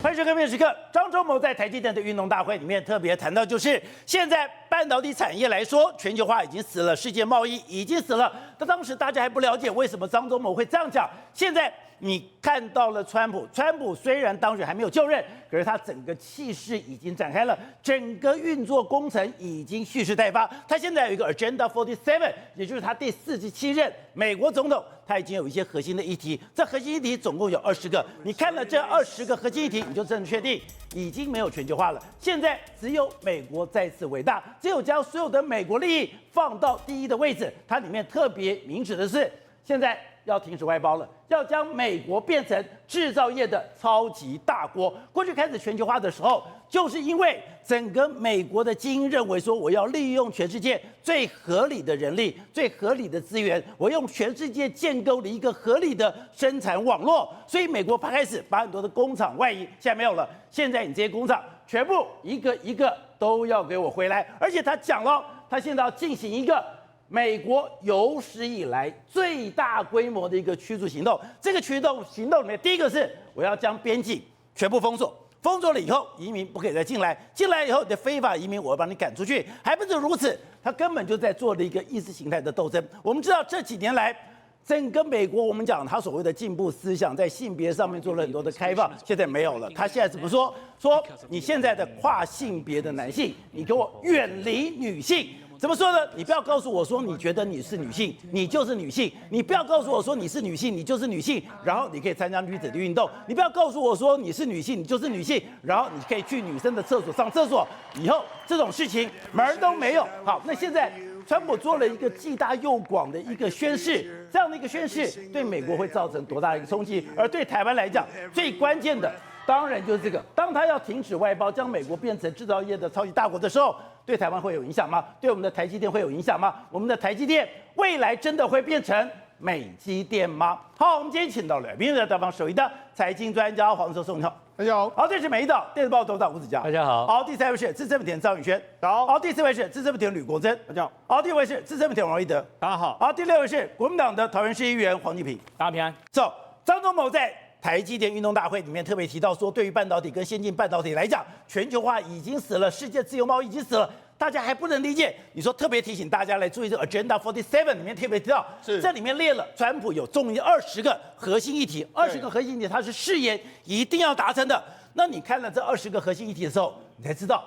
欢迎收看《面时刻》。张忠谋在台积电的运动大会里面特别谈到，就是现在半导体产业来说，全球化已经死了，世界贸易已经死了。那当时大家还不了解为什么张忠谋会这样讲。现在你看到了川普虽然当选还没有就任，可是他整个气势已经展开了，整个运作工程已经蓄势待发。他现在有一个 Agenda 47，也就是他第47任美国总统，他已经有一些核心的议题。这核心议题总共有20个，你看了这20个核心议题，你就真的确定已经没有全球化了。现在只有美国再次伟大，只有将所有的美国利益放到第一的位置。它里面特别明指的是，现在要停止外包了，要将美国变成制造业的超级大国。过去开始全球化的时候，就是因为整个美国的精英认为说，我要利用全世界最合理的人力、最合理的资源，我用全世界建构了一个合理的生产网络。所以美国开始把很多的工厂外移，现在没有了。现在你这些工厂全部一个一个都要给我回来，而且他讲了，他现在要进行一个美国有史以来最大规模的一个驱逐行动。这个驱逐行动里面，第一个是我要将边境全部封锁，封锁了以后，移民不可以再进来，进来以后你的非法移民我要把你赶出去。还不止如此，他根本就在做了一个意识形态的斗争。我们知道这几年来，整个美国，我们讲他所谓的进步思想，在性别上面做了很多的开放，现在没有了。他现在怎么说？说你现在的跨性别的男性，你给我远离女性。怎么说呢？你不要告诉我说你觉得你是女性，你就是女性；你不要告诉我说你是女性，你就是女性，然后你可以参加女子的运动；你不要告诉我说你是女性，你就是女性，然后你可以去女生的厕所上厕所。以后这种事情门儿都没有。好，那现在川普做了一个既大又广的一个宣示，这样的一个宣示对美国会造成多大的一个冲击？而对台湾来讲，最关键的当然就是这个，当他要停止外包，将美国变成制造业的超级大国的时候，对台湾会有影响吗？对我们的台积电会有影响吗？我们的台积电未来真的会变成美积电吗？好，我们今天请到了明日大方首席的财经专家黄寿松，你好。大家好。好，这是美岛电子报董事长吴子嘉，大家好。好，第三位是资深媒体人赵宇轩，好。好，第四位是资深媒体人吕国珍，大家好。好，第五位是资深媒体人王一德，大家好。好，第六位是国民党的桃园市议员黄继平，大家平安。走，张忠谋在台积电运动大会里面特别提到说，对于半导体跟先进半导体来讲，全球化已经死了，世界自由贸易已经死了，大家还不能理解。你说特别提醒大家来注意这个 Agenda 47里面特别提到，是这里面列了川普有中20个核心议题，20个核心议题它是誓言一定要达成的。那你看了这20个核心议题的时候，你才知道，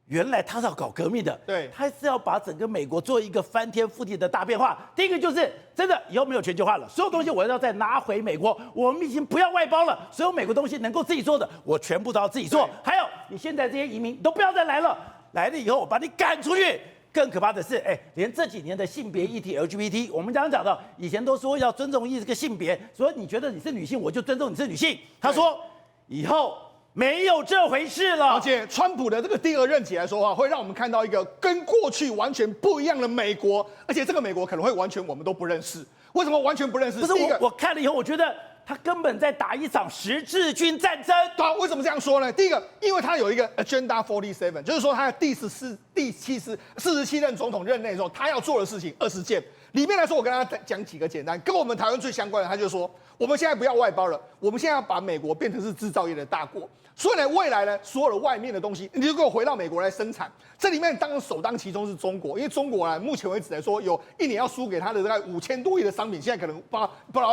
原来他是要搞革命的，对，他是要把整个美国做一个翻天覆地的大变化。第一个就是真的以后没有全球化了，所有东西我要再拿回美国，我们已经不要外包了，所有美国东西能够自己做的，我全部都要自己做。还有你现在这些移民都不要再来了，来了以后我把你赶出去。更可怕的是，连这几年的性别议题 LGBT， 我们刚刚讲到，以前都说要尊重这个性别，所以你觉得你是女性，我就尊重你是女性。他说以后没有这回事了。而且川普的这个第二任期来说的话，会让我们看到一个跟过去完全不一样的美国，而且这个美国可能会完全我们都不认识。为什么完全不认识？不是我看了以后，我觉得他根本在打一场十字军战争。对啊，为什么这样说呢？第一个，因为他有一个 Agenda 47，就是说他的第47任总统任内的时候，他要做的事情20件。里面来说，我跟大家讲几个简单，跟我们台湾最相关的，他就说，我们现在不要外包了，我们现在要把美国变成是制造业的大国。所以呢，未来呢，所有的外面的东西，你就给我回到美国来生产。这里面当然首当其冲是中国，因为中国呢，目前为止来说，有一年要输给他的大概5000多亿的商品，现在可能不知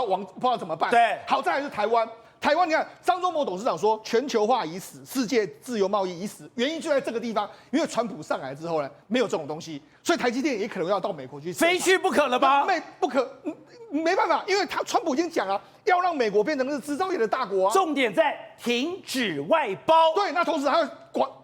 道怎么办。对，好，再来是台湾。台湾，你看张忠谋董事长说，全球化已死，世界自由贸易已死，原因就在这个地方。因为川普上来之后呢，没有这种东西，所以台积电也可能要到美国去，非去不可了吧？没办法，因为川普已经讲了，要让美国变成是制造业的大国啊。重点在停止外包。对，那同时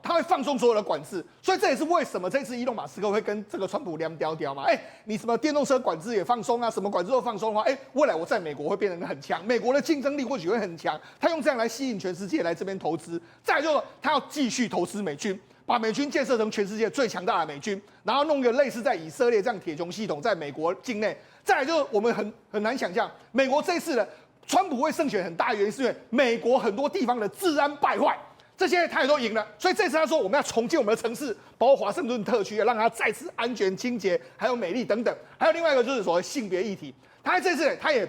他会放松所有的管制，所以这也是为什么这次伊隆马斯克会跟这个川普两屌嘛。你什么电动车管制也放松啊，什么管制都放松的话，未来我在美国会变得很强，美国的竞争力或许会很强。他用这样来吸引全世界来这边投资。再来就是他要继续投资美军，把美军建设成全世界最强大的美军，然后弄一个类似在以色列这样铁穹系统在美国境内。再来就是我们很难想象，美国这一次呢，川普会胜选很大原因是因为美国很多地方的治安败坏，这些他也都赢了，所以这次他说我们要重建我们的城市，包括华盛顿特区，让它再次安全、清洁，还有美丽等等。还有另外一个就是所谓性别议题，他在这次他也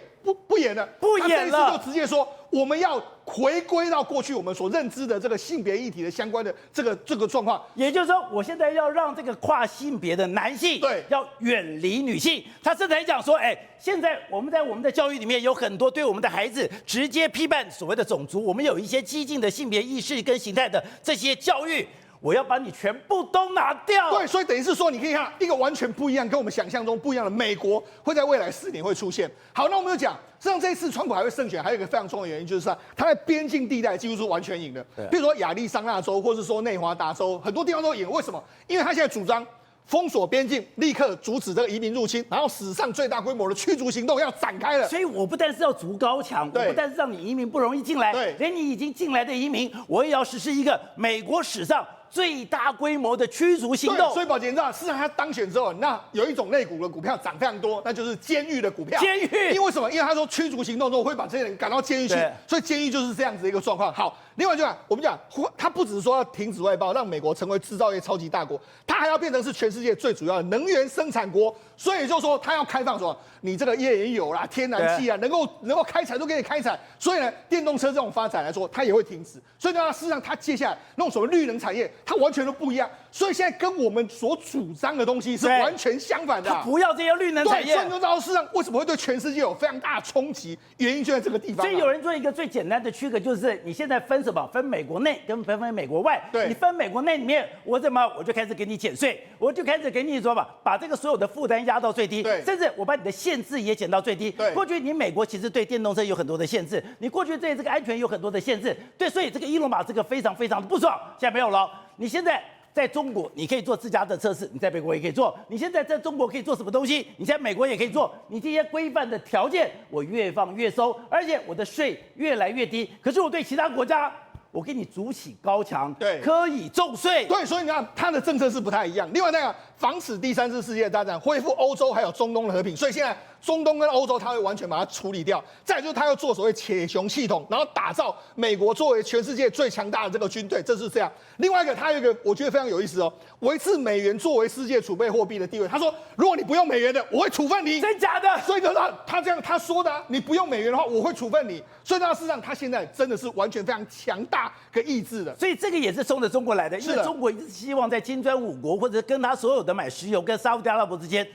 不演了，不演了，他这一次就直接说我们要回归到过去我们所认知的这个性别议题的相关的这个状况。也就是说，我现在要让这个跨性别的男性对要远离女性。他甚至还讲说，现在我们在我们的教育里面有很多对我们的孩子直接批判所谓的种族，我们有一些激进的性别意识跟形态的这些教育。我要把你全部都拿掉。对，所以等于是说，你可以看一个完全不一样，跟我们想象中不一样的美国会在未来4年会出现。好，那我们就讲，实际上这一次川普还会胜选，还有一个非常重要的原因，就是他在边境地带几乎是完全赢的。比如说亚利桑那州，或是说内华达州，很多地方都赢。为什么？因为他现在主张封锁边境，立刻阻止这个移民入侵，然后史上最大规模的驱逐行动要展开了。所以我不但是要筑高墙，我不但是让你移民不容易进来，连你已经进来的移民，我也要实施一个美国史上最大规模的驱逐行动。所以宝杰，你知道，事实上他当选之后，那有一种类股的股票涨非常多，那就是监狱的股票。监狱，因为什么？因为他说驱逐行动之后会把这些人赶到监狱去，所以监狱就是这样子的一个状况。好，另外就我们讲，他不只是说要停止外包，让美国成为制造业超级大国，他还要变成是全世界最主要的能源生产国。所以就是说，他要开放什么？你这个页岩油啦、天然气啊，能够开采都给你开采。所以呢，电动车这种发展来说，它也会停止。所以呢，事实上它接下来那种所谓绿能产业，它完全都不一样。所以现在跟我们所主张的东西是完全相反的。他不要这些绿能产业。所以你就知道，事实上为什么会对全世界有非常大的冲击，原因就在这个地方。所以有人做一个最简单的区隔，就是你现在分什么？分美国内跟分美国外。你分美国内里面，我就开始给你减税，我就开始给你说把这个所有的负担压到最低，甚至我把你的限制也减到最低。过去你美国其实对电动车有很多的限制，你过去对这个安全有很多的限制，对，所以这个伊隆马斯克非常非常的不爽，现在没有了。你现在在中国，你可以做自家的测试，你在美国也可以做。你现在在中国可以做什么东西？你在美国也可以做。你这些规范的条件，我越放越收，而且我的税越来越低。可是我对其他国家，我给你筑起高墙，可以重税。对，所以你看他的政策是不太一样。另外那个防止第3次世界大战，恢复欧洲还有中东的和平。所以现在中东跟欧洲他会完全把它处理掉。再来就是他要做所谓铁穹系统，然后打造美国作为全世界最强大的这个军队，这是这样。另外一个他有一个我觉得非常有意思哦，维持美元作为世界储备货币的地位。他说，如果你不用美元的，我会处分你。真假的？所以他这样他说的你不用美元的话，我会处分你。所以事实上他现在真的是完全非常强大跟意志的。所以这个也是冲着中国来的，因为中国一直希望在金砖5国或者跟他所有的买石油跟沙特阿拉伯之间，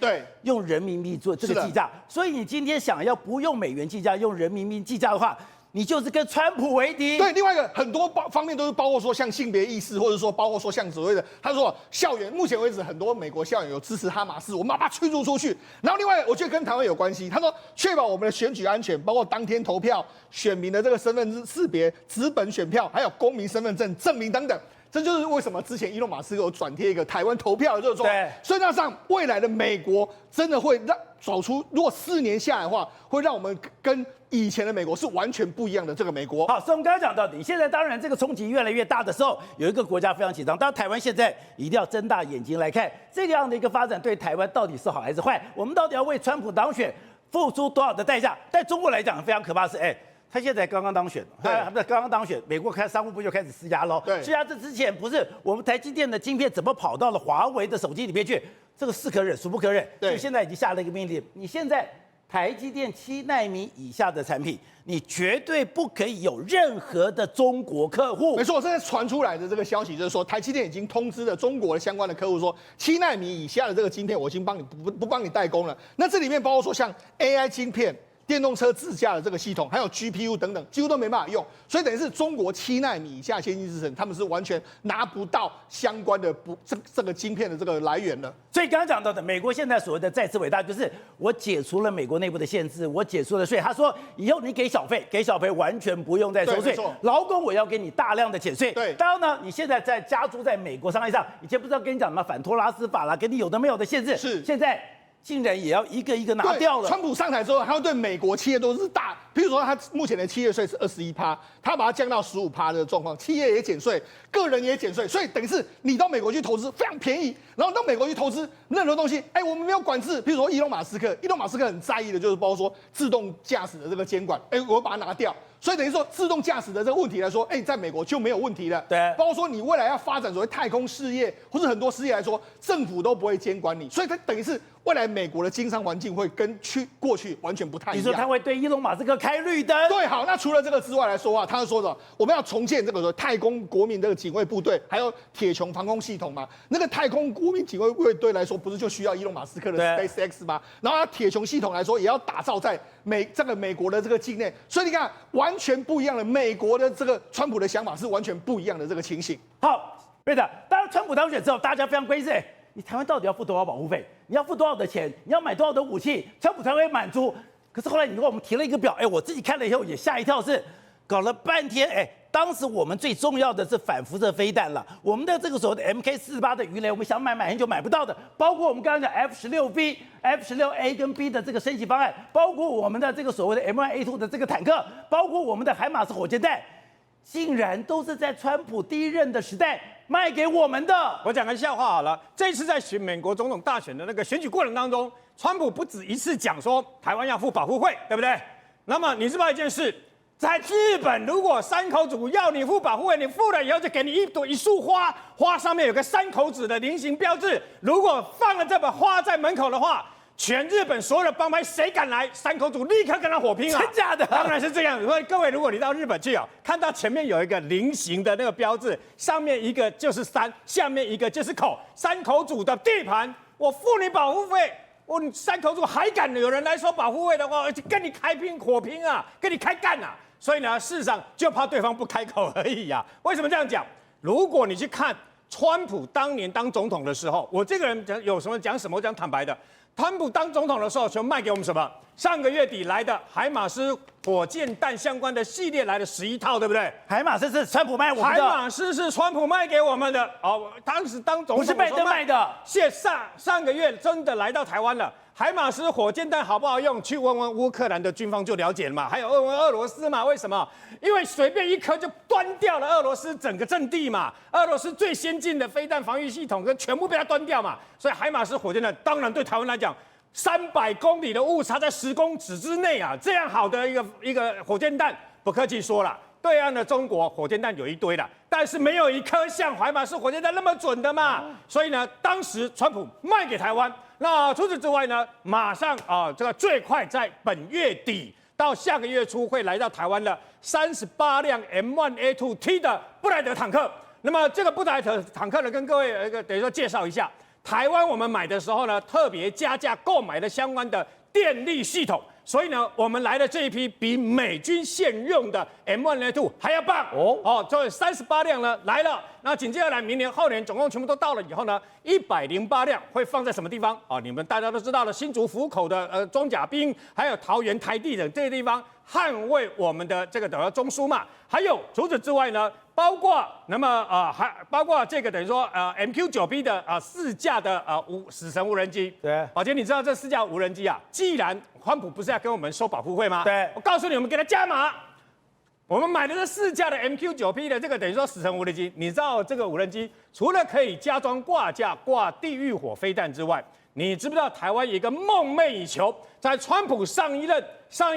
用人民币做这个计价。所以你今天想要不用美元计价，用人民币计价的话，你就是跟川普为敌。对，另外一个很多方面都是包括说像性别意识，或者说包括说像所谓的，他说校园，目前为止很多美国校园有支持哈马斯，我们要把它驱逐出去。然后另外我觉得跟台湾有关系，他说确保我们的选举安全，包括当天投票、选民的这个身份识别、纸本选票，还有公民身份证证明等等。这就是为什么之前伊隆马斯克有转贴一个台湾投票的这个状况。所以那上未来的美国真的会走出，如果4年下来的话，会让我们跟以前的美国是完全不一样的这个美国。好，所以我们刚刚讲到，你现在当然这个冲击越来越大的时候，有一个国家非常紧张。当然台湾现在一定要睁大眼睛来看，这样的一个发展对台湾到底是好还是坏？我们到底要为川普当选付出多少的代价？在中国来讲，非常可怕的是，他现在刚刚当选，刚刚当选，美国商务部就开始施压喽。施压这之前不是我们台积电的晶片怎么跑到了华为的手机里面去？这个是可忍孰不可忍。所以现在已经下了一个命令，你现在台积电7奈米以下的产品，你绝对不可以有任何的中国客户。没错，现在传出来的这个消息就是说，台积电已经通知了中国的相关的客户说，7奈米以下的这个晶片，我已经帮你不帮你代工了。那这里面包括说像 AI 晶片。电动车自驾的这个系统，还有 GPU 等等，几乎都没办法用，所以等于是中国7奈米以下先进制程，他们是完全拿不到相关的这个晶片的这个来源了。所以刚刚讲到的，美国现在所谓的再次伟大，就是我解除了美国内部的限制，我解除了税。他说以后你给小费完全不用再收税，劳工我要给你大量的减税。当然呢，你现在在加诸在美国商业上，以前不知道跟你讲什么反托拉斯法啦，给你有的没有的限制，现在竟然也要一个一个拿掉了。川普上台之后，他会对美国企业都是大，比如说他目前的企业税是21%，他把它降到15%的状况，企业也减税，个人也减税，所以等于是你到美国去投资非常便宜，然后到美国去投资任何东西，我们没有管制，比如说伊隆马斯克很在意的就是包括说自动驾驶的这个监管，我把它拿掉。所以等于说，自动驾驶的这个问题来说，在美国就没有问题了。包括说你未来要发展所谓太空事业，或是很多事业来说，政府都不会监管你。所以它等于是未来美国的经商环境会跟过去完全不太一样。你说他会对伊隆马斯克开绿灯？对，好，那除了这个之外来说啊，他说什么？我们要重建这个太空国民这个警卫部队，还有铁穹防空系统嘛。那个太空国民警卫部队来说，不是就需要伊隆马斯克的 SpaceX 吗？然后铁穹系统来说，也要打造在美国的这个境内。所以你看，完全不一样的美国的这个川普的想法是完全不一样的这个情形。好，对的。当川普当选之后，大家非常关心，你台湾到底要付多少保护费？你要付多少的钱？你要买多少的武器？川普才会满足？可是后来你跟我们提了一个表，我自己看了以后也吓一跳，是搞了半天，当时我们最重要的是反辐射飞弹了，我们的这个所谓的 MK48的鱼雷，我们想买很久买不到的，包括我们刚刚讲 F16B、F16A 跟 B 的这个升级方案，包括我们的这个所谓的 M1A2 的这个坦克，包括我们的海马斯火箭弹。竟然都是在川普第一任的时代卖给我们的。我讲个笑话好了，这次在美国总统大选的那个选举过程当中，川普不止一次讲说台湾要付保护费，对不对？那么你知道一件事，在日本，如果山口组要你付保护费，你付了以后就给你一束花，花上面有个山口组的菱形标志，如果放了这把花在门口的话，全日本所有的帮派谁敢来，山口组立刻跟他火拼啊！真假的？当然是这样。所以各位，如果你到日本去看到前面有一个菱形的那个标志，上面一个就是山，下面一个就是口，山口组的地盘，我付你保护费，山口组还敢有人来说保护费的话，跟你开拼火拼啊，跟你开干啊！所以呢，事实上就怕对方不开口而已啊。为什么这样讲？如果你去看川普当年当总统的时候，我这个人有什么讲什么，我讲坦白的。川普当总统的时候，就卖给我们什么？上个月底来的海马斯火箭弹相关的系列来了11套，对不对？海马斯是川普卖我们的，海马斯是川普卖给我们的。当时当总统不是拜登卖的。上个月真的来到台湾了。海马斯火箭弹好不好用？去问问乌克兰的军方就了解了嘛。还有问问俄罗斯嘛？为什么？因为随便一颗就端掉了俄罗斯整个阵地嘛。俄罗斯最先进的飞弹防御系统跟全部被它端掉嘛。所以海马斯火箭弹当然对台湾来讲，300公里的误差在10公尺之内啊，这样好的一个火箭弹，不客气说了。对岸的中国火箭弹有一堆了，但是没有一颗像海马斯火箭弹那么准的嘛。所以呢，当时川普卖给台湾。那除此之外呢，马上这个最快在本月底到下个月初会来到台湾的38辆 M1A2T 的布莱德坦克。那么这个布莱德坦克呢，跟各位等于说介绍一下，台湾我们买的时候呢，特别加价购买了相关的电力系统。所以呢，我们来的这一批比美军现用的 M1A2 还要棒这38辆呢来了。那紧接着来，明年后年总共全部都到了以后呢，108辆会放在什么地方？你们大家都知道了，新竹湖口的装甲兵，还有桃园台地等这些地方，捍卫我们的这个等于中枢嘛。还有除此之外呢，包括还包括这个等于说MQ9B 的4架的死神无人机。对，宝杰，你知道这4架无人机啊，既然川普不是要跟我们收保护费吗？对，我告诉你，我们给他加码。我们买的这4架的 MQ9B 的这个等于说死神无人机，你知道这个无人机除了可以加装挂架挂地狱火飞弹之外，你知不知道台湾有一个梦寐以求，在川普上一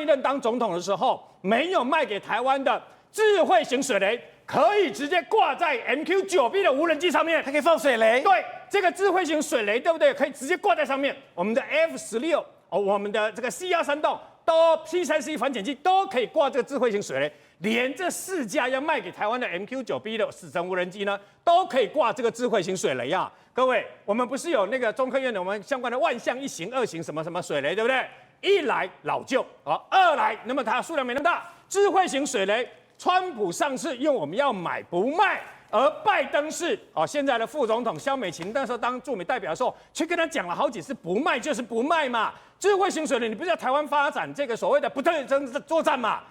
任当总统的时候，没有卖给台湾的智慧型水雷，可以直接挂在 MQ9B 的无人机上面，它可以放水雷。对，这个智慧型水雷，对不对？可以直接挂在上面。我们的 F16。我们的这个 C131都 P3C 反潜机都可以挂这个智慧型水雷，连这4架要卖给台湾的 MQ9B 的死神无人机呢，都可以挂这个智慧型水雷啊！各位，我们不是有那个中科院的我们相关的万象1型、2型什么什么水雷，对不对？一来老旧二来那么它数量没那么大，智慧型水雷，川普上次因为我们要买不卖。而拜登是现在的副总统萧美琴那时候当驻美代表的时候，去跟他讲了好几次，不卖就是不卖嘛。智慧型水雷，你不是在台湾发展这个所谓的不对称作战嘛？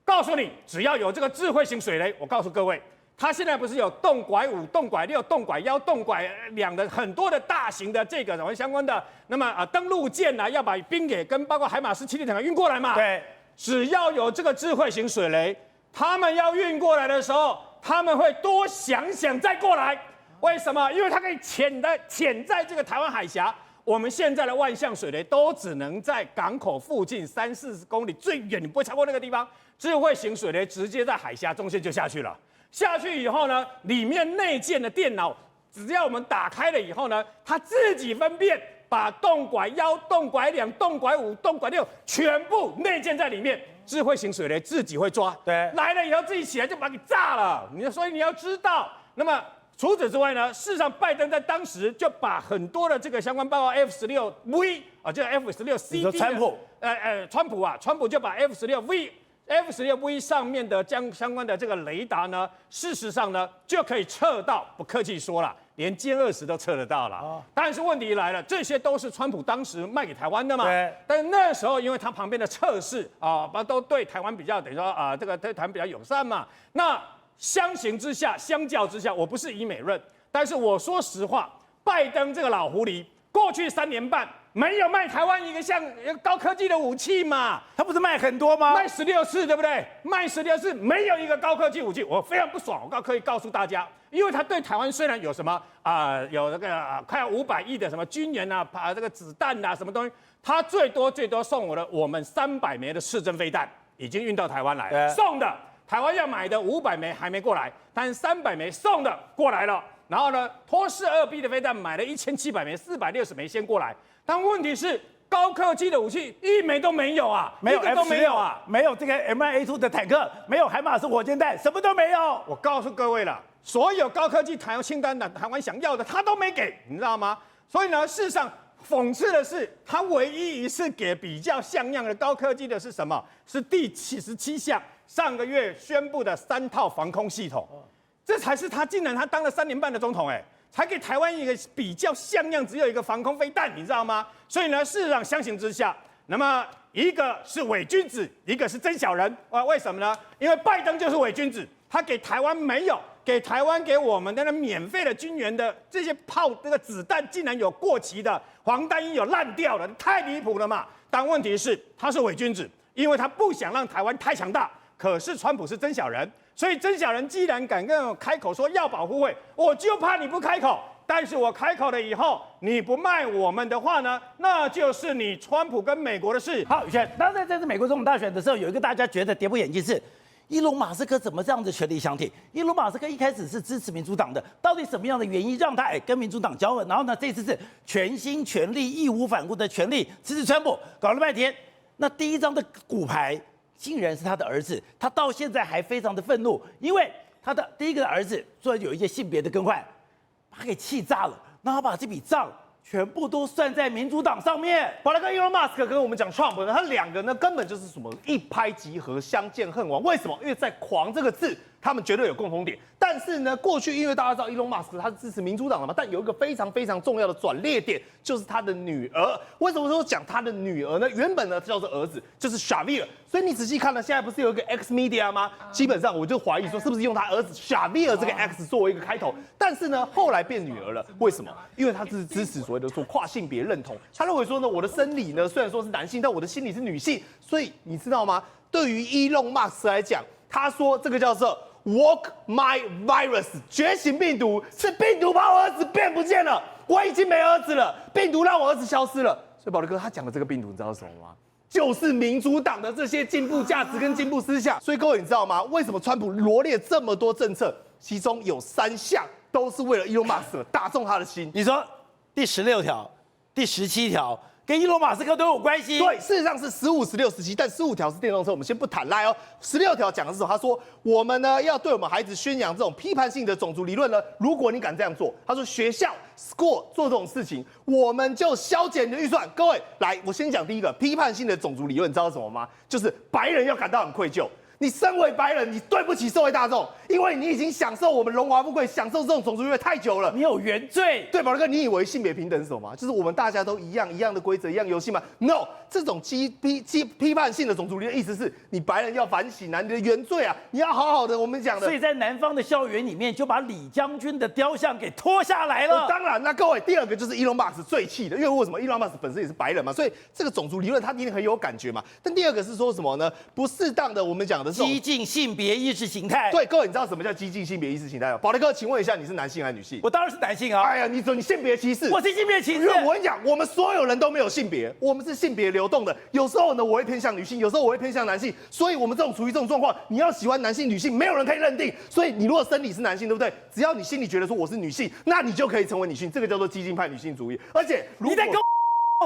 告诉你，只要有这个智慧型水雷，我告诉各位，它现在不是有动拐5、动拐6、动拐1、动拐2的很多的大型的这个什么相关的，那么登陆舰呢，要把兵给跟包括海马斯气力坦克运过来嘛？对，只要有这个智慧型水雷，他们要运过来的时候。他们会多想想再过来，为什么？因为它可以潜在这个台湾海峡。我们现在的万象水雷都只能在港口附近30-40公里最远，你不会超过那个地方。智慧型水雷直接在海峡中线就下去了。下去以后呢，里面内建的电脑，只要我们打开了以后呢，它自己分辨把动拐1、动拐2、动拐5、动拐6全部内建在里面。智慧型水雷自己会抓，对，来了以后自己起来就把你炸了。所以你要知道，那么除此之外呢，事实上拜登在当时就把很多的这个相关包括 F-16V 啊，就是 F-16CD 的川普就把 F-16V 上面的相关的这个雷达呢，事实上呢就可以测到，不客气说了，连歼20都测得到了。但是问题来了，这些都是川普当时卖给台湾的嘛。对。但是那时候因为他旁边的测试啊，都对台湾比较等于说啊，这个对台湾比较友善嘛。那相较之下，我不是以美论，但是我说实话，拜登这个老狐狸，过去3年半。没有卖台湾一个像高科技的武器嘛？他不是卖很多吗？卖16次，对不对？卖16次，没有一个高科技武器，我非常不爽。我可以告诉大家，因为他对台湾虽然有什么有那个快要500亿的什么军援啊，这个子弹啊，什么东西，他最多送我们300枚的刺针飞弹，已经运到台湾来了，送的。台湾要买的500枚还没过来，但300枚送的过来了。然后呢，托式2B 的飞弹买了1700枚，460枚先过来。但问题是，高科技的武器1枚都没有啊，没有 F-16都没有啊，没有这个 M1A2 的坦克，没有海马斯火箭弹，什么都没有。我告诉各位了，所有高科技清单的台湾想要的，他都没给，你知道吗？所以呢，事实上讽刺的是，他唯一一次给比较像样的高科技的是什么？是第77项，上个月宣布的3套防空系统，这才是他竟然他当了3年半的总统，才给台湾一个比较像样，只有一个防空飞弹，你知道吗？所以呢，事实上相形之下，那么一个是伪君子，一个是真小人。为什么呢？因为拜登就是伪君子，他给台湾没有，给台湾给我们的那免费的军援的这些这个子弹，竟然有过期的，黄单衣有烂掉的，太离谱了嘛！但问题是他是伪君子，因为他不想让台湾太强大。可是川普是真小人。所以真小人既然敢跟我开口说要保护会，我就怕你不开口。但是我开口了以后，你不卖我们的话呢，那就是你川普跟美国的事。好，宇轩，当然在这次美国总统大选的时候，有一个大家觉得跌破眼镜是，伊隆马斯克怎么这样子全力相挺？伊隆马斯克一开始是支持民主党的，到底什么样的原因让他跟民主党交恶？然后呢，这次是全心全力、义无反顾的全力支持川普，搞了半天，那第一张的骨牌。竟然是他的儿子，他到现在还非常的愤怒，因为他的第一个儿子说有一些性别的更换，把他给气炸了，然后把这笔账全部都算在民主党上面。宝来哥，Elon Musk 跟我们讲 Trump 呢，他2个呢根本就是什么一拍即合，相见恨晚。为什么？因为在“狂”这个字，他们绝对有共同点。但是呢，过去因为大家知道 Elon Musk 他是支持民主党的嘛，但有一个非常非常重要的转捩点，就是他的女儿。为什么说讲他的女儿呢？原本呢叫做儿子，就是 Xavier。所以你仔细看呢，现在不是有一个 X Media 吗？基本上我就怀疑说，是不是用他儿子 Xavier 这个 X 作为一个开头？但是呢，后来变女儿了，为什么？因为他是支持所谓的说跨性别认同，他认为说呢，我的生理呢虽然说是男性，但我的心理是女性。所以你知道吗？对于Elon Musk来讲，他说这个叫做 Walk My Virus， 觉醒病毒，是病毒把我儿子变不见了，我已经没儿子了，病毒让我儿子消失了。所以宝力哥他讲的这个病毒，你知道是什么吗？就是民主党的这些进步价值跟进步思想。所以各位你知道吗？为什么川普罗列这么多政策，其中有3项都是为了Elon Musk打中他的心？你说第16条、第17条。跟伊隆马斯克都有关系。对，事实上是15、16、17，但15条是电动车，我们先不谈来哦。16条讲的是什么？他说我们呢要对我们孩子宣扬这种批判性的种族理论呢，如果你敢这样做，他说学校 school 做这种事情，我们就削减你的预算。各位，来，我先讲第一个批判性的种族理论，你知道什么吗？就是白人要感到很愧疚。你身为白人，你对不起社会大众，因为你已经享受我们荣华富贵，享受这种种族优越太久了，你有原罪。对，宝哥，你以为性别平等是什么吗？就是我们大家都一样的规则，一样游戏吗 ？No， 这种批判性的种族理论，意思是你白人要反省啊，你的原罪啊，你要好好的。我们讲的，所以在南方的校园里面，就把李将军的雕像给拖下来了。当然，那各位，第二个就是 Elon Musk 最气的，因为为什么 Elon Musk 本身也是白人嘛，所以这个种族理论他一定很有感觉嘛。但第二个是说什么呢？不适当的，我们讲的是激进性别意识形态。对，各位，你知道什么叫激进性别意识形态吗？宝雷哥，请问一下，你是男性还是女性？我当然是男性啊！哎呀，你性别歧视？我是性别歧视。因为我跟你讲，我们所有人都没有性别，我们是性别流动的。有时候呢，我会偏向女性，有时候我会偏向男性。所以我们处于这种状况，你要喜欢男性、女性，没有人可以认定。所以你如果生理是男性，对不对？只要你心里觉得说我是女性，那你就可以成为女性。这个叫做激进派女性主义。而且，你在跟我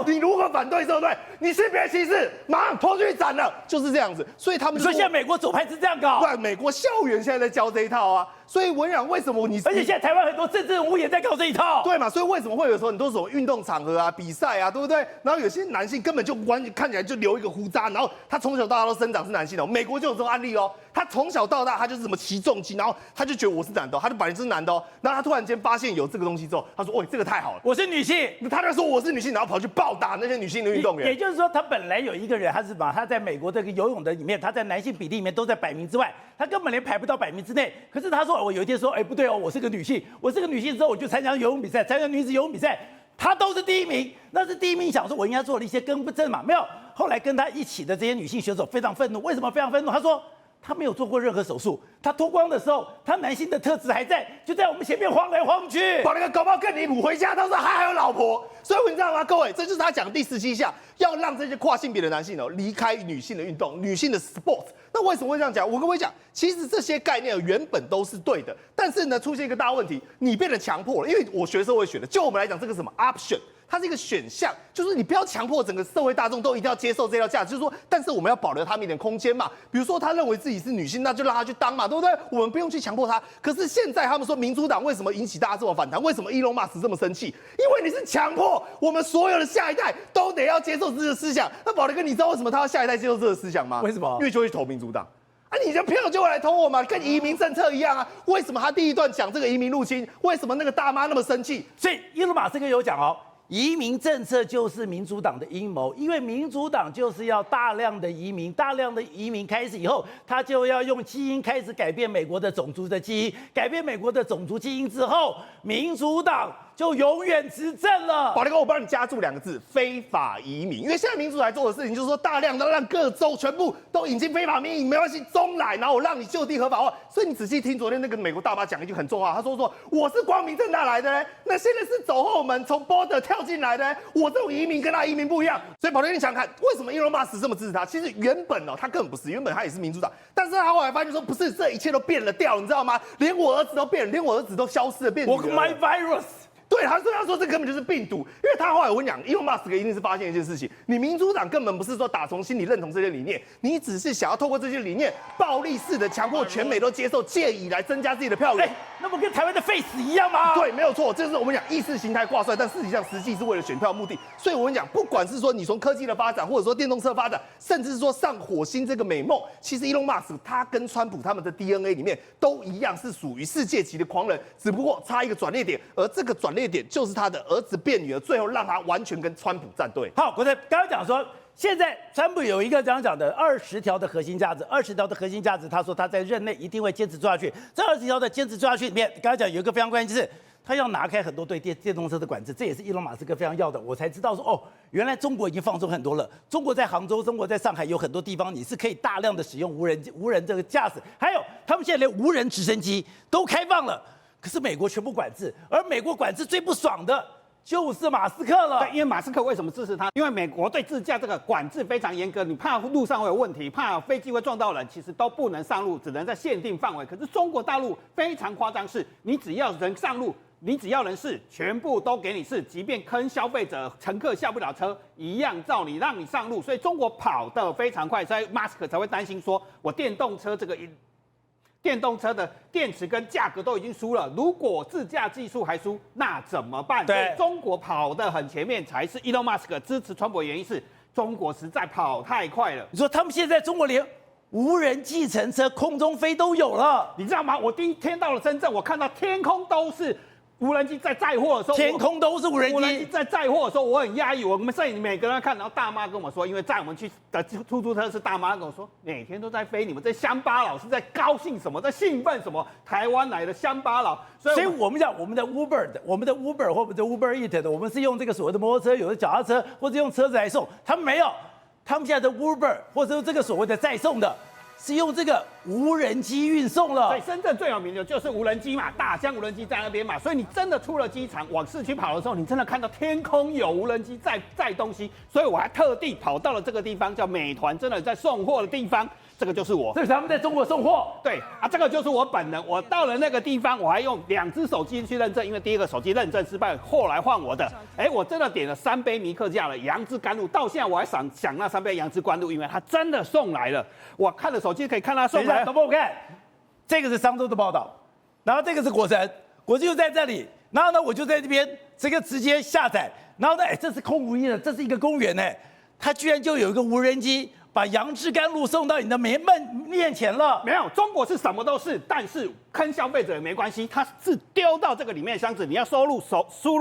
你如果反对，对不对？你性别歧视，马上拖去斩了，就是这样子。所以他们所以现在美国左派是这样搞，对，美国校园现在在教这一套啊。所以我想，为什么你而且现在台湾很多政治人物也在搞这一套，对嘛？所以为什么会有时候很多什么运动场合啊、比赛啊，对不对？然后有些男性根本就完全看起来就留一个胡渣，然后他从小到大都生长是男性的。美国就有这种案例哦，他从小到大他就是什么骑重机，然后他就觉得我是男的，他就本来是男的哦，然后他突然间发现有这个东西之后，他说：“哦，这个太好了，我是女性。”他就说我是女性，然后跑去暴打那些女性的运动员。也就是说，他本来有一个人，他是把他在美国这个游泳的里面，他在男性比例里面都在100名之外，他根本连排不到100名之内。可是他说，我有一天说，哎，不对哦，我是个女性，我是个女性之后，我就参加游泳比赛，参加女子游泳比赛，他都是第一名，那是第一名。想说我应该做了一些更正嘛，没有。后来跟他一起的这些女性选手非常愤怒，为什么非常愤怒？他说他没有做过任何手术，他脱光的时候，他男性的特质还在，就在我们前面晃来晃去。把那个搞不好更离谱，回家他说他还有老婆，所以你知道吗？各位，这就是他讲第17项，要让这些跨性别的男性哦离开女性的运动、女性的 sports。那为什么会这样讲？我跟各位讲，其实这些概念原本都是对的，但是呢，出现一个大问题，你变得强迫了。因为我学社会学的，就我们来讲，这个什么 option。它是一个选项，就是你不要强迫整个社会大众都一定要接受这条价值，就是说，但是我们要保留他们一点空间嘛。比如说，他认为自己是女性，那就让他去当嘛，对不对？我们不用去强迫他。可是现在他们说，民主党为什么引起大家这么反弹？为什么伊隆马斯这么生气？因为你是强迫我们所有的下一代都得要接受这个思想。那宝雷哥，你知道为什么他要下一代接受这个思想吗？为什么？因为就会去投民主党。啊，你的票就会来投我嘛，跟移民政策一样啊。为什么他第一段讲这个移民入侵？为什么那个大妈那么生气？所以伊隆马斯克有讲哦。移民政策就是民主党的阴谋，因为民主党就是要大量的移民，大量的移民开始以后，他就要用基因开始改变美国的种族的基因，改变美国的种族基因之后，民主党就永远执政了。宝雷哥，我帮你加注2个字：非法移民。因为现在民主来做的事情就是说，大量的让各州全部都引进非法移民，没关系，中来，然后我让你就地合法化。所以你仔细听昨天那个美国大妈讲一句很重要，他说我是光明正大来的呢，那现在是走后门从 border 跳进来的呢，我这种移民跟他移民不一样。所以宝雷哥，你想想看，为什么伊隆马斯这么支持他？其实原本他根本不是，原本他也是民主党，但是他后来发现说不是，这一切都变了调，你知道吗？连我儿子都变了，连我儿子都消失了，变女儿了。My virus。对，他说这根本就是病毒，因为他后来我跟你讲，伊隆马斯克一定是发现一件事情，你民主党根本不是说打从心里认同这些理念，你只是想要透过这些理念，暴力式的强迫全美都接受，借以来增加自己的票源。那不跟台湾的废死一样吗？对，没有错，这是我们讲意识形态挂帅，但实际是为了选票目的。所以我跟你讲，不管是说你从科技的发展，或者说电动车发展，甚至是说上火星这个美梦，其实伊隆马斯克他跟川普他们的 DNA 里面都一样是属于世界级的狂人，只不过差一个转捩点，而这个转捩点就是他的儿子变女儿，最后让他完全跟川普站队。好，国才刚刚讲说，现在川普有一个这样讲的20条的核心价值，20条的核心价值，他说他在任内一定会坚持做下去。这20条的坚持做下去里面，刚刚讲有一个非常关键，就是他要拿开很多对电动车的管制，这也是伊隆马斯克非常要的。我才知道说，哦，原来中国已经放松很多了。中国在杭州，中国在上海有很多地方你是可以大量的使用无人这个驾驶，还有他们现在连无人直升机都开放了。可是美国全部管制，而美国管制最不爽的就是马斯克了。对，因为马斯克为什么支持他？因为美国对自驾这个管制非常严格，你怕路上会有问题，怕飞机会撞到人，其实都不能上路，只能在限定范围。可是中国大陆非常夸张，是你只要人上路，你只要人试，全部都给你试，即便坑消费者、乘客下不了车，一样照你让你上路。所以中国跑得非常快，所以马斯克才会担心说，我电动车的电池跟价格都已经输了，如果自驾技术还输，那怎么办？对，所以中国跑得很前面，才是 Elon Musk 支持川普的原因是，中国实在跑太快了。你说他们现在中国连无人计程车空中飞都有了，你知道吗？我第一天到了深圳，我看到天空都是无人机在载货的时候，天空都是无人机在载货的时候，我很压抑。我们摄影每个人看，然后大妈跟我说，因为载我们去的出租车是大妈跟我说，每天都在飞，你们这乡巴佬是在高兴什么，在兴奋什么？台湾来的乡巴佬，所以我们讲我们的 Uber 或我们的 Uber Eat 的，我们是用这个所谓的摩托车，有的脚踏车，或者用车子来送，他们没有，他们现在的 Uber 或者这个所谓的载送的。是用这个无人机运送了，所以深圳最有名的就是无人机嘛，大疆无人机在那边嘛，所以你真的出了机场往市区跑的时候，你真的看到天空有无人机载东西，所以我还特地跑到了这个地方，叫美团真的在送货的地方，这个就是我。这是他们在中国送货。对啊，这个就是我本人。我到了那个地方，我还用2只手机去认证，因为第一个手机认证失败，后来换我的。我真的点了3杯米克夏的杨枝甘露，到现在我还想那3杯杨枝甘露，因为它真的送来了。我看了手机可以看它送来。等我看，这个是商周的报道，然后这个是果晨，果真就在这里，然后呢我就在这边这个直接下载，然后呢这是空无一人，这是一个公园它居然就有一个无人机。把杨枝甘露送到你的面前了。没有，中国是什么都是，但是坑消费者也没关系，它是丢到这个里面的箱子，你要输入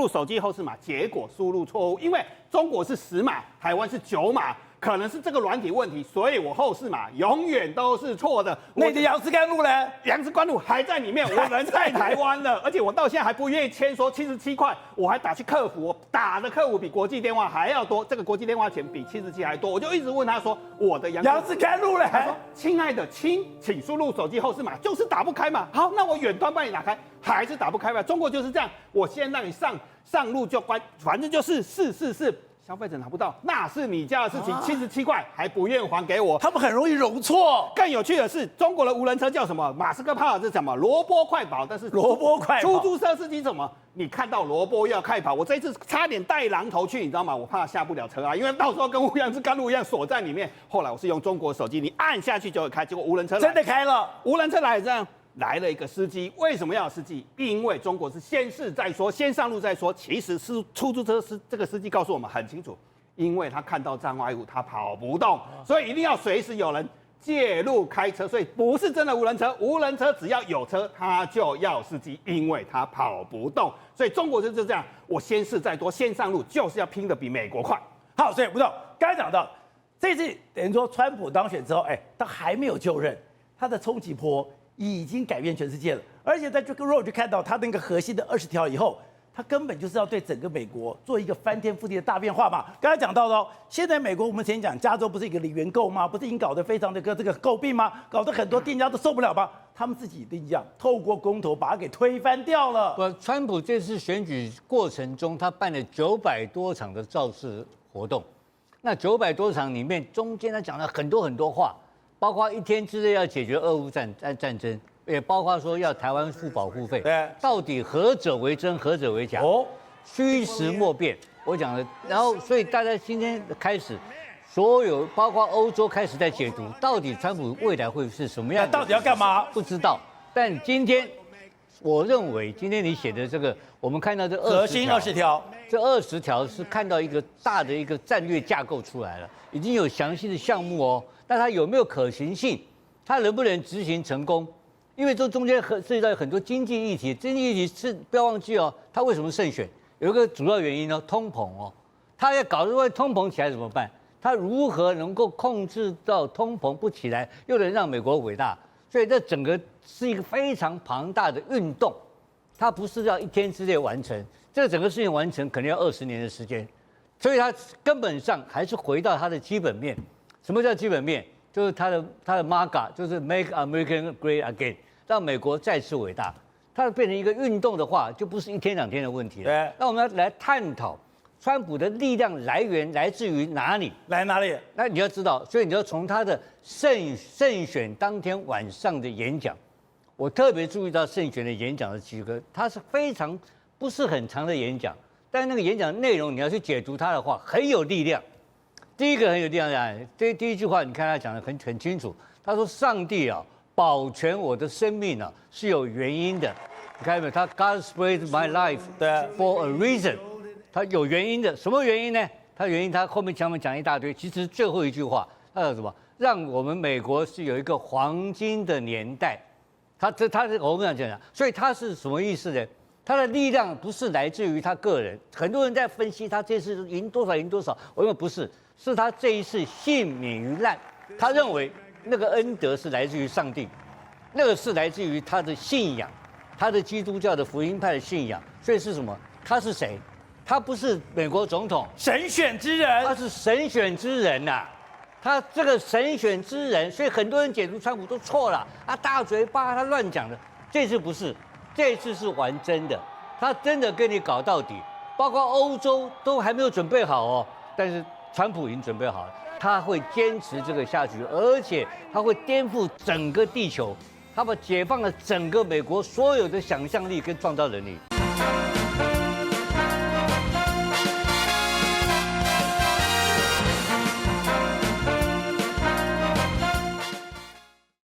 手机后四码，结果输入错误，因为中国是10码，台湾是9码。可能是这个软体问题，所以我后四码永远都是错的。那你的杨枝甘露呢？杨枝甘露还在里面，我人在台湾了，而且我到现在还不愿意签说77块，我还打去客服，我打的客服比国际电话还要多，这个国际电话钱比77还多，我就一直问他说我的杨枝甘露呢？他说亲爱的请输入手机后四码，就是打不开嘛。好，那我远端帮你打开，还是打不开嘛。中国就是这样，我先让你上路就关，反正就是444。消费者拿不到，那是你家的事情。77块还不愿还给我，他们很容易容错。更有趣的是，中国的无人车叫什么？马斯克怕的是什么？萝卜快跑，但是萝卜快跑，出租车司机什么？你看到萝卜要快跑，我这一次差点带榔头去，你知道吗？我怕下不了车啊，因为到时候跟杨枝甘露一样锁在里面。后来我是用中国手机，你按下去就会开，结果无人车真的开了，无人车来这样。来了一个司机，为什么要有司机？因为中国是先试再说，先上路再说。其实是出租车这个司机告诉我们很清楚，因为他看到障碍物，他跑不动，所以一定要随时有人介入开车。所以不是真的无人车，无人车只要有车，他就要司机，因为他跑不动。所以中国就是这样，我先试再多，先上路就是要拼得比美国快。好，所以吴总刚才讲到，这次等于说川普当选之后，他还没有就任，他的冲击波已经改变全世界了，而且在这个 road 就看到他那个核心的20条以后，他根本就是要对整个美国做一个翻天覆地的大变化嘛。刚才讲到的现在美国我们之前讲加州不是一个零元购吗？不是已经搞得非常的这个诟病吗？搞得很多店家都受不了吗？他们自己定价透过公投把它给推翻掉了。川普这次选举过程中，他办了900多场的造势活动，那900多场里面，中间他讲了很多话。包括1天之内要解决俄乌战争，也包括说要台湾付保护费。对，到底何者为真，何者为假？虚实莫辨。我讲的，然后所以大家今天开始，所有包括欧洲开始在解读，到底川普未来会是什么样？到底要干嘛？不知道。但今天，我认为今天你写的这个，我们看到这核心20条，这20条是看到一个大的一个战略架构出来了，已经有详细的项目哦。那它有没有可行性？它能不能执行成功？因为这中间涉及到很多经济议题，经济议题是不要忘记哦，它为什么胜选？有一个主要原因呢，通膨哦，它要搞这通膨起来怎么办？它如何能够控制到通膨不起来，又能让美国伟大？所以这整个是一个非常庞大的运动，它不是要1天之内完成，这整个事情完成可能要20年的时间，所以它根本上还是回到它的基本面。什么叫基本面？就是它的 MAGA， 就是 Make America Great Again， 让美国再次伟大。它变成一个运动的话，就不是1天2天的问题了。对，那我们要来探讨川普的力量来源来自于哪里？来哪里？那你要知道，所以你要从他的胜选当天晚上的演讲，我特别注意到胜选的演讲的几个，他是非常不是很长的演讲，但那个演讲内容你要去解读它的话，很有力量。第一个很有力量，第一句话，你看他讲的很清楚。他说：“上帝啊，保全我的生命啊，是有原因的。你看到没有？他 God spared my life for a reason， 他有原因的。什么原因呢？他原因他后面前面讲一大堆，其实最后一句话，他说什么？让我们美国是有一个黄金的年代。他是我们讲，所以他是什么意思呢？他的力量不是来自于他个人，很多人在分析他这次赢多少，我认为不是。”是他这一次幸免于难，他认为那个恩德是来自于上帝，那个是来自于他的信仰，他的基督教的福音派的信仰。所以是什么？他是谁？他不是美国总统，神选之人，他是神选之人呐、他这个神选之人，所以很多人解读川普都错了啊，大嘴巴，他乱讲的。这次不是，这次是玩真的，他真的跟你搞到底，包括欧洲都还没有准备好哦，但是川普已经准备好了，他会坚持这个下去，而且他会颠覆整个地球，他把解放了整个美国所有的想象力跟创造能力。